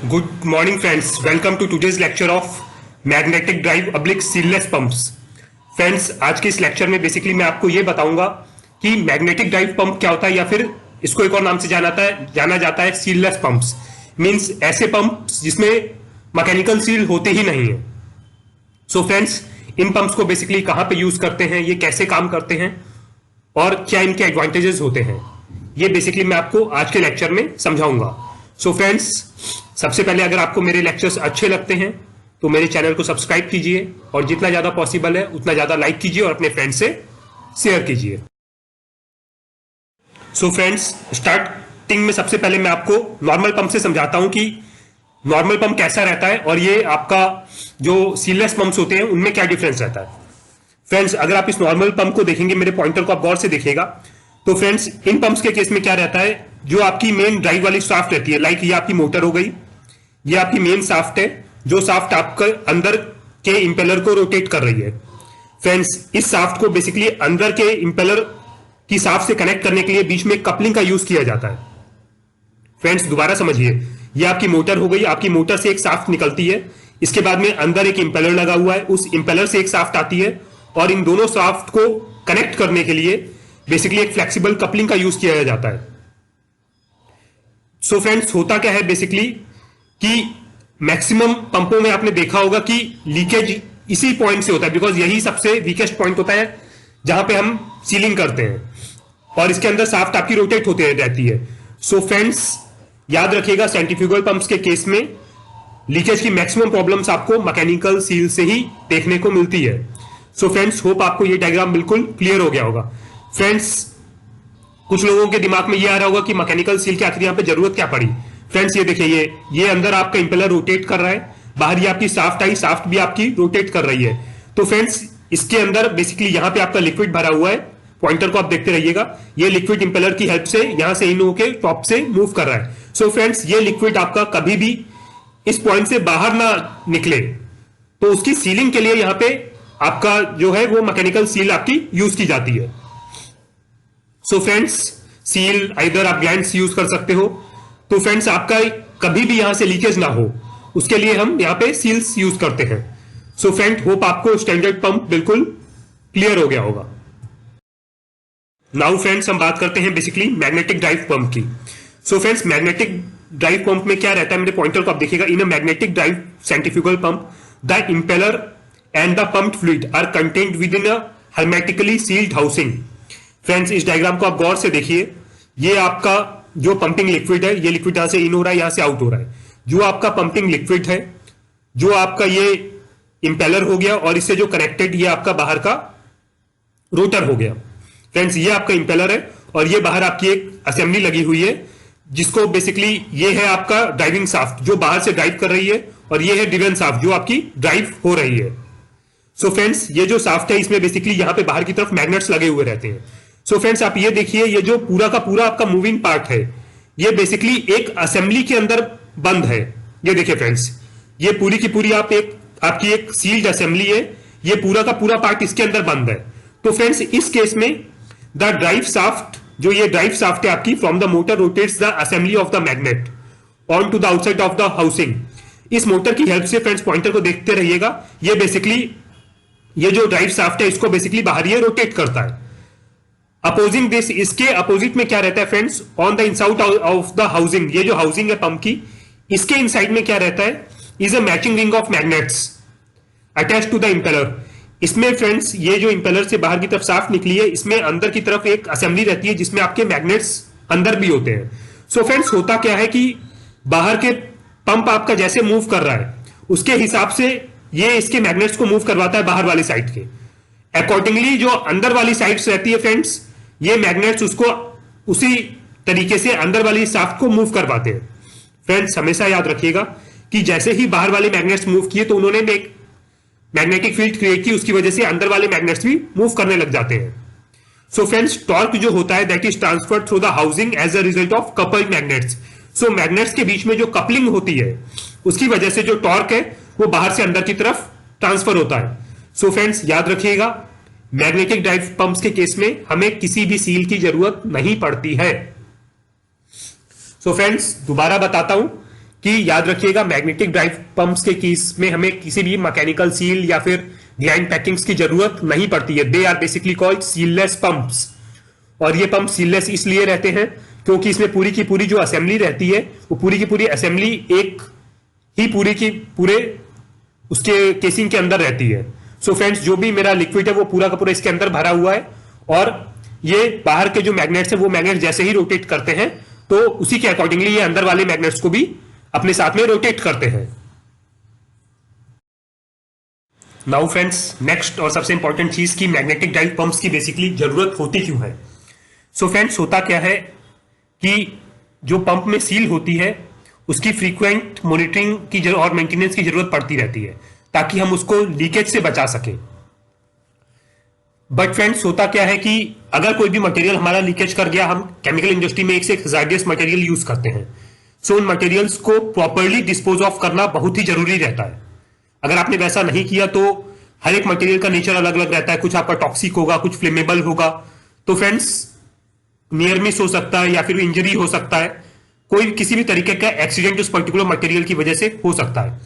Good morning friends, welcome to today's lecture of magnetic drive oblique sealless pumps. Friends, आज के इस lecture में basically मैं आपको ये बताऊंगा कि मैग्नेटिक ड्राइव पंप क्या होता है, या फिर इसको एक और नाम से जाना जाता है सीललेस पंप्स. मींस ऐसे पंप्स जिसमें मैकेनिकल सील होते ही नहीं है. सो फ्रेंड्स, इन पंप्स को बेसिकली कहां पे यूज करते हैं, ये कैसे काम करते हैं और क्या इनके एडवांटेजेस होते हैं, ये बेसिकली मैं आपको आज के लेक्चर में समझाऊंगा. सो फ्रेंड्स, सबसे पहले अगर आपको मेरे लेक्चर्स अच्छे लगते हैं तो मेरे चैनल को सब्सक्राइब कीजिए और जितना ज्यादा पॉसिबल है उतना ज्यादा लाइक कीजिए और अपने फ्रेंड से शेयर कीजिए. सो फ्रेंड्स, स्टार्टिंग में सबसे पहले मैं आपको नॉर्मल पंप से समझाता हूं कि नॉर्मल पंप कैसा रहता है और ये आपका जो सीललेस पंप्स होते हैं उनमें क्या डिफरेंस रहता है. फ्रेंड्स, अगर आप इस नॉर्मल पंप को देखेंगे, मेरे पॉइंटर को आप गौर से देखिएगा, तो फ्रेंड्स इन पंप्स के केस में क्या रहता है, जो आपकी मेन ड्राइव वाली शाफ्ट रहती है, लाइक ये आपकी मोटर हो गई, ये आपकी मेन शाफ्ट है, जो शाफ्ट आपका अंदर के इंपेलर को रोटेट कर रही है. फ्रेंड्स, इस शाफ्ट को बेसिकली अंदर के इंपेलर की शाफ्ट से कनेक्ट करने के लिए बीच में कपलिंग का यूज किया जाता है. फ्रेंड्स, दोबारा समझिए, ये आपकी मोटर हो गई, आपकी मोटर से एक शाफ्ट निकलती है, इसके बाद में अंदर एक इंपेलर लगा हुआ है, उस इंपेलर से एक शाफ्ट आती है और इन दोनों शाफ्ट को कनेक्ट करने के लिए बेसिकली एक फ्लेक्सिबल कपलिंग का यूज किया जाता है. सो फ्रेंड्स, होता क्या है बेसिकली कि मैक्सिमम पंपों में आपने देखा होगा कि लीकेज इसी पॉइंट से होता है, बिकॉज यही सबसे वीकेस्ट पॉइंट होता है जहां पे हम सीलिंग करते हैं और इसके अंदर शाफ्ट आपकी रोटेट होते रहती है. सो फ्रेंड्स, याद रखिएगा, सेंट्रीफ्यूगल पंप्स के केस में लीकेज की मैक्सिमम प्रॉब्लम्स आपको मैकेनिकल सील से ही देखने को मिलती है. सो फ्रेंड्स, होप आपको ये डायग्राम बिल्कुल क्लियर हो गया होगा. फ्रेंड्स, कुछ लोगों के दिमाग में ये आ रहा होगा कि मैकेनिकल सील की आखिर यहां पे जरूरत क्या पड़ी. फ्रेंड्स, ये देखिए, ये अंदर आपका इंपेलर रोटेट कर रहा है, बाहर ये आपकी शाफ्ट आई, शाफ्ट भी आपकी रोटेट कर रही है. तो फ्रेंड्स, इसके अंदर बेसिकली यहां पे आपका लिक्विड भरा हुआ है, पॉइंटर को आप देखते रहिएगा, ये लिक्विड इंपेलर की हेल्प से यहां से इन होके टॉप से मूव कर रहा है. सो फ्रेंड्स, ये लिक्विड आपका कभी भी इस पॉइंट से बाहर ना निकले, तो उसकी सीलिंग के लिए यहां पे आपका जो है वो मैकेनिकल सील आपकी यूज की जाती है. सो फ्रेंड्स, सील आइदर आप ग्लैंड्स यूज कर सकते हो. तो फ्रेंड्स, आपका कभी भी यहां से लीकेज ना हो उसके लिए हम यहां पे सील्स यूज करते हैं. सो फ्रेंड, होप आपको स्टैंडर्ड पंप बिल्कुल क्लियर हो गया होगा. नाउ फ्रेंड्स, हम बात करते हैं बेसिकली मैग्नेटिक ड्राइव पंप की. So friends, magnetic drive pump में क्या रहता है, मेरे पॉइंटर को आप देखिएगा, in a magnetic drive centrifugal pump the impeller and the pump fluid are contained within a hermetically sealed housing. Friends, इस डायग्राम को आप गौर से देखिए, ये आपका जो पंपिंग लिक्विड है, ये लिक्विड यहां से इन हो रहा है, यहां से आउट हो रहा है. जो आपका पंपिंग लिक्विड है, जो आपका ये इंपेलर हो गया और इससे जो कनेक्टेड ये आपका बाहर का रोटर हो गया. फ्रेंड्स, ये आपका इंपेलर है और ये बाहर आपकी एक असेंबली लगी हुई है, जिसको बेसिकली ये है आपका ड्राइविंग शाफ्ट जो बाहर से ड्राइव कर रही है, और ये है ड्रिवन शाफ्ट जो आपकी ड्राइव हो रही है. सो फ्रेंड्स, ये जो शाफ्ट है इसमें बेसिकली यहां पे बाहर की तरफ मैग्नेट्स लगे हुए रहते हैं. सो फ्रेंड्स, आप ये देखिए, ये जो पूरा का पूरा आपका मूविंग पार्ट है, ये बेसिकली एक असेंबली के अंदर बंद है. ये देखिए फ्रेंड्स, ये पूरी की पूरी आपकी एक सील्ड असेंबली है, ये पूरा का पूरा पार्ट इसके अंदर बंद है. तो फ्रेंड्स, इस केस में द ड्राइव शाफ्ट, जो ये ड्राइव शाफ्ट है आपकी, from the motor rotates the assembly of the magnet on to the outside of the housing. इस मोटर की हेल्प से फ्रेंड्स, पॉइंटर को देखते रहिएगा, ये बेसिकली ये जो ड्राइव शाफ्ट है इसको बेसिकली बाहर ये रोटेट करता है. अपोजिंग दिस, इसके अपोजिट में क्या रहता है friends, on the inside of the housing, ये जो हाउसिंग है पंप की, इसके इनसाइड में क्या रहता है, is a matching ring of magnets attach to the impeller. इसमें फ्रेंड्स, ये जो इंपेलर से बाहर की तरफ शाफ्ट निकली है, इसमें अंदर की तरफ एक असेंबली रहती है जिसमें आपके मैग्नेट्स अंदर भी होते हैं. सो फ्रेंड्स, होता क्या है कि बाहर के पंप आपका जैसे मूव कर रहा है उसके हिसाब से ये इसके मैग्नेट्स को मूव करवाता है बाहर वाली साइड के. अकॉर्डिंगली जो अंदर वाली साइड्स रहती है फ्रेंड्स, ये मैग्नेट्स उसको उसी तरीके से अंदर वाली शाफ्ट को मूव करवाते हैं. फ्रेंड्स, हमेशा याद रखिएगा कि जैसे ही बाहर वाले मैग्नेट्स मूव किए तो उन्होंने एक मैग्नेटिक फील्ड क्रिएट की, उसकी वजह से अंदर वाले मैग्नेट्स भी मूव करने लग जाते हैं. सो फ्रेंड्स, टॉर्क जो होता है that is transferred through the housing as a result of coupled magnets. So magnets के बीच में जो कपलिंग होती है उसकी वजह से जो टॉर्क है वो बाहर से अंदर की तरफ ट्रांसफर होता है. सो फ्रेंड्स, याद रखिएगा, मैग्नेटिक ड्राइव पंप्स के केस में हमें किसी भी सील की जरूरत नहीं पड़ती है. सो फ्रेंड्स, दोबारा बताता हूं कि याद रखिएगा मैग्नेटिक ड्राइव पंप्स के केस में हमें किसी भी मैकेनिकल सील या फिर ग्लैंड पैकिंग्स की जरूरत नहीं पड़ती है। They are basically called sealless pumps. और ये पंप सीललेस इसलिए रहते हैं क्योंकि इसमें पूरी की पूरी जो असेंबली रहती है वो पूरी की पूरी असेंबली एक ही पूरी की पूरे उसके केसिंग के अंदर रहती है। सो फ्रेंड्स, जो भी मेरा लिक्विड है वो पूरा का पूरा इसके अंदर भरा हुआ है और ये बाहर के जो मैग्नेट्स है वो मैग्नेट जैसे ही रोटेट करते हैं तो उसी के अकॉर्डिंगली ये अंदर वाले मैग्नेट्स को भी अपने साथ में रोटेट करते हैं। नाउ फ्रेंड्स, नेक्स्ट और सबसे इंपॉर्टेंट चीज की मैग्नेटिक ड्राइव पंप्स की बेसिकली जरूरत होती क्यों है। सो फ्रेंड्स, होता क्या है कि जो पंप में सील होती है उसकी फ्रीक्वेंट मॉनिटरिंग की और मेंटेनेंस की जरूरत पड़ती रहती है ताकि हम उसको लीकेज से बचा सकें। बट फ्रेंड्स, होता क्या है कि अगर कोई भी मटेरियल हमारा लीकेज कर गया, हम केमिकल इंडस्ट्री में एक से एक हजार्डियस मटेरियल यूज करते हैं। सो उन मटेरियल्स को प्रॉपरली डिस्पोज ऑफ करना बहुत ही जरूरी रहता है। अगर आपने वैसा नहीं किया तो हर एक मटेरियल का नेचर अलग अलग रहता है, कुछ आपका टॉक्सिक होगा, कुछ फ्लेमेबल होगा। तो फ्रेंड्स, नियर मिस हो सकता है या फिर इंजरी हो सकता है, कोई किसी भी तरीके का एक्सीडेंट उस पर्टिकुलर मटेरियल की वजह से हो सकता है।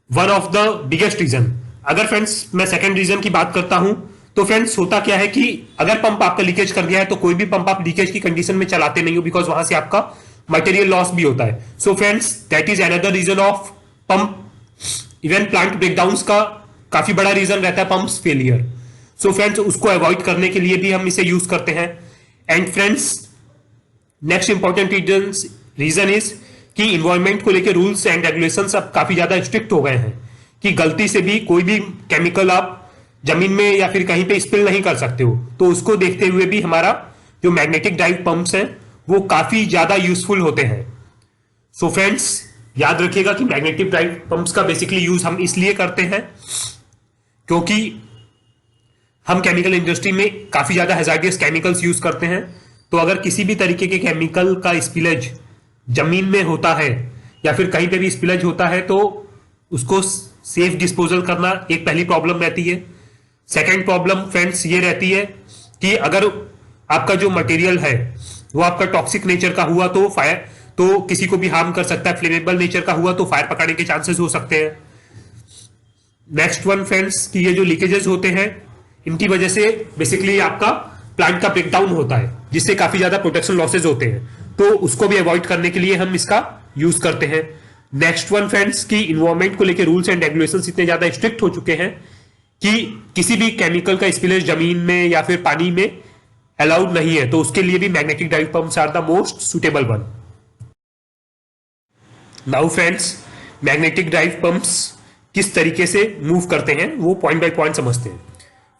One of the biggest reason. अगर फ्रेंड्स मैं सेकंड रीजन की बात करता हूं तो फ्रेंड्स, होता क्या है कि अगर पंप आपका लीकेज कर गया है तो कोई भी पंप आप लीकेज की कंडीशन में चलाते नहीं हो, बिकॉज वहां से आपका मटेरियल लॉस भी होता है। So friends, that is another reason of pump. Even plant breakdowns का काफी बड़ा रीजन रहता है पंप्स फेलियर। सो फ्रेंड्स, उसको अवॉइड करने के लिए भी हम इसे यूज करते हैं। And friends, next important reason is कि इन्वायरमेंट को लेकर रूल्स एंड रेगुलेशंस अब काफी ज्यादा स्ट्रिक्ट हो गए हैं कि गलती से भी कोई भी केमिकल आप जमीन में या फिर कहीं पे स्पिल नहीं कर सकते हो। तो उसको देखते हुए भी हमारा जो मैग्नेटिक ड्राइव पंप्स हैं वो काफी ज्यादा यूजफुल होते हैं। सो फ्रेंड्स, याद रखिएगा कि मैग्नेटिक ड्राइव पंप्स का बेसिकली यूज हम इसलिए करते हैं क्योंकि हम केमिकल इंडस्ट्री में काफी ज्यादा हैजार्डियस केमिकल्स यूज करते हैं। तो अगर किसी भी तरीके के केमिकल का स्पिलेज जमीन में होता है या फिर कहीं पे भी स्पिलेज होता है तो उसको सेफ डिस्पोजल करना एक पहली प्रॉब्लम रहती है। सेकेंड प्रॉब्लम फ्रेंड्स ये रहती है कि अगर आपका जो मटेरियल है वो आपका टॉक्सिक नेचर का हुआ तो फायर तो किसी को भी हार्म कर सकता है, फ्लेमेबल नेचर का हुआ तो फायर पकड़ने के चांसेस हो सकते हैं। नेक्स्ट वन फ्रेंड्स, कि ये जो लीकेजेस होते हैं इनकी वजह से बेसिकली आपका प्लांट का ब्रेकडाउन होता है जिससे काफी ज्यादा प्रोटेक्शन लॉसेज होते हैं। तो उसको भी अवॉइड करने के लिए हम इसका यूज करते हैं। नेक्स्ट वन फ्रेंड्स, की इन्वायरमेंट को लेकर रूल्स एंड रेगुलेशंस इतने ज्यादा स्ट्रिक्ट हो चुके हैं कि किसी भी केमिकल का स्पिलेज जमीन में या फिर पानी में अलाउड नहीं है। तो उसके लिए भी magnetic drive pumps are the most suitable one. Now friends, magnetic drive pumps किस तरीके से मूव करते हैं वो पॉइंट बाय पॉइंट समझते हैं।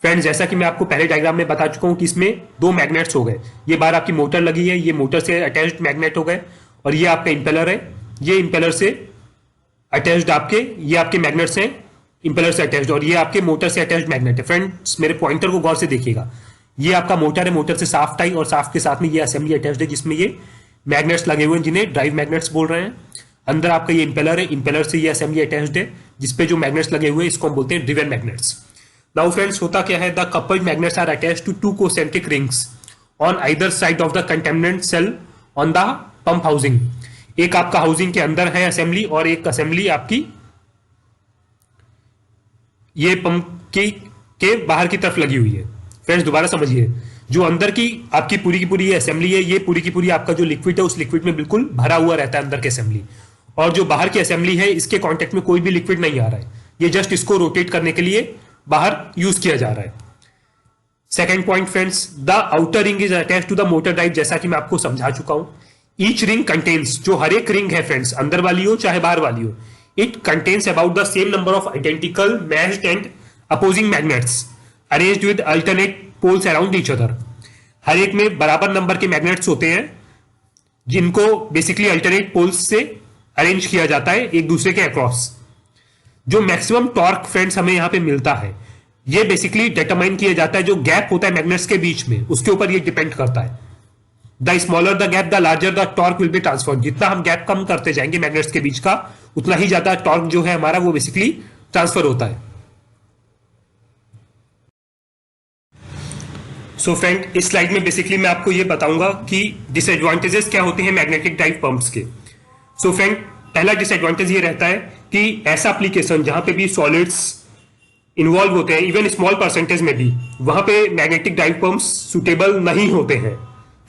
फ्रेंड्स, जैसा कि मैं आपको पहले डायग्राम में बता चुका हूं कि इसमें दो मैग्नेट्स हो गए। ये बाहर आपकी मोटर लगी है, ये मोटर से अटैच्ड मैग्नेट हो गए, और ये आपका इंपेलर है, ये इंपेलर से अटैच्ड ये आपके मैग्नेट्स हैं इंपेलर से अटैच्ड, और ये आपके मोटर से अटैच्ड मैग्नेट है। फ्रेंड्स, मेरे पॉइंटर को गौर से देखिएगा, ये आपका मोटर है, मोटर से शाफ्ट आई और शाफ्ट के साथ में ये असेंबली अटैच्ड है जिसमें ये मैग्नेट्स लगे हुए हैं जिन्हें ड्राइव मैग्नेट्स बोल रहे हैं। अंदर आपका ये इंपेलर है, इंपेलर से ये असेंबली अटैच्ड है जिसपे जो मैग्नेट्स लगे हुए हैं इसको हम बोलते हैं ड्रिवन मैग्नेट्स। नाउ फ्रेंड्स, होता क्या है, the coupled magnets are attached to two concentric rings on either side of the contaminant cell on the pump housing। एक आपका हाउसिंग के अंदर है असेंबली और एक असेंबली आपकी ये पंप के बाहर की तरफ लगी हुई है। फ्रेंड्स, दोबारा समझिए, जो अंदर की आपकी पूरी की पूरी असेंबली है, ये पूरी की पूरी आपका जो लिक्विड है उस लिक्विड में बिल्कुल भरा हुआ रहता है अंदर की असेंबली, और जो बाहर की असेंबली है इसके कांटेक्ट में कोई भी लिक्विड नहीं आ रहा है, ये जस्ट इसको रोटेट करने के लिए बाहर यूज किया जा रहा है। Second point friends, the outer ring is attach to the motor drive, जैसा कि मैं आपको समझा चुका हूं। ईच रिंग कंटेन्स, जो हर एक रिंग है फ्रेंड्स, अंदर वाली हो चाहे बाहर वाली हो, it contains about the same number of identical matched and opposing magnets arranged with alternate poles around each other. हर एक में बराबर नंबर के मैग्नेट्स होते हैं जिनको बेसिकली अल्टरनेट पोल्स से अरेंज किया जाता है एक दूसरे के अक्रॉस। जो मैक्सिमम टॉर्क फ्रेंड्स हमें यहां पे मिलता है ये बेसिकली डिटरमाइन किया जाता है, जो गैप होता है मैग्नेट्स के बीच में उसके ऊपर ये डिपेंड करता है। The smaller the gap the larger the torque will be transfer. जितना हम गैप कम करते जाएंगे मैग्नेट्स के बीच का उतना ही ज्यादा टॉर्क जो है हमारा वो बेसिकली ट्रांसफर होता है। सो फ्रेंड, इस स्लाइड में बेसिकली मैं आपको ये बताऊंगा कि डिसएडवांटेजेस क्या होते हैं मैग्नेटिक ड्राइव पंप्स के। सो फ्रेंड, पहला डिसएडवांटेज ये रहता है कि ऐसा एप्लीकेशन जहां पे भी सॉलिड्स इन्वॉल्व होते हैं, इवन स्मॉल परसेंटेज में भी, वहां पे मैग्नेटिक ड्राइव पंप्स सुटेबल नहीं होते हैं।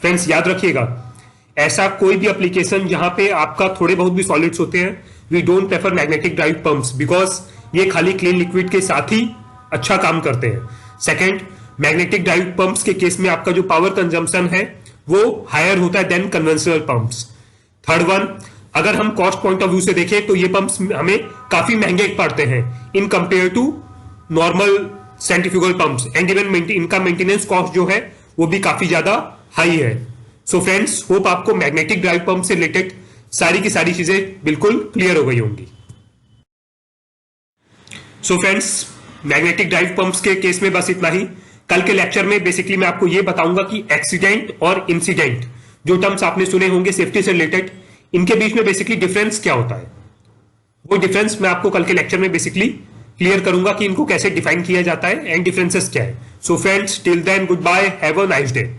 फ्रेंड्स याद रखिएगा, ऐसा कोई भी एप्लीकेशन जहां पे आपका थोड़े बहुत भी सॉलिड्स होते हैं, we don't prefer magnetic drive pumps, because ये खाली क्लीन लिक्विड के साथ ही अच्छा काम करते हैं। सेकेंड, मैग्नेटिक ड्राइव पंप्स के केस में आपका जो पावर कंजम्पशन है वो हायर होता है then conventional pumps. Third one, अगर हम कॉस्ट पॉइंट ऑफ व्यू से देखें तो ये पंप्स हमें काफी महंगे पड़ते हैं in compare to normal centrifugal pumps, and even इनका मेंटेनेंस कॉस्ट जो है वो भी काफी ज्यादा हाई है। सो फ्रेंड्स, होप आपको मैग्नेटिक ड्राइव पंप से रिलेटेड सारी की सारी चीजें बिल्कुल क्लियर हो गई होंगी। So friends, magnetic drive pumps के केस में बस इतना ही। कल के लेक्चर में बेसिकली मैं आपको ये बताऊंगा कि एक्सीडेंट और इंसिडेंट जो टर्म्स आपने सुने होंगे सेफ्टी से रिलेटेड, इनके बीच में बेसिकली डिफरेंस क्या होता है, वो डिफरेंस मैं आपको कल के लेक्चर में बेसिकली क्लियर करूंगा कि इनको कैसे डिफाइन किया जाता है एंड डिफरेंसेस क्या है। So friends, till then goodbye, have a nice day.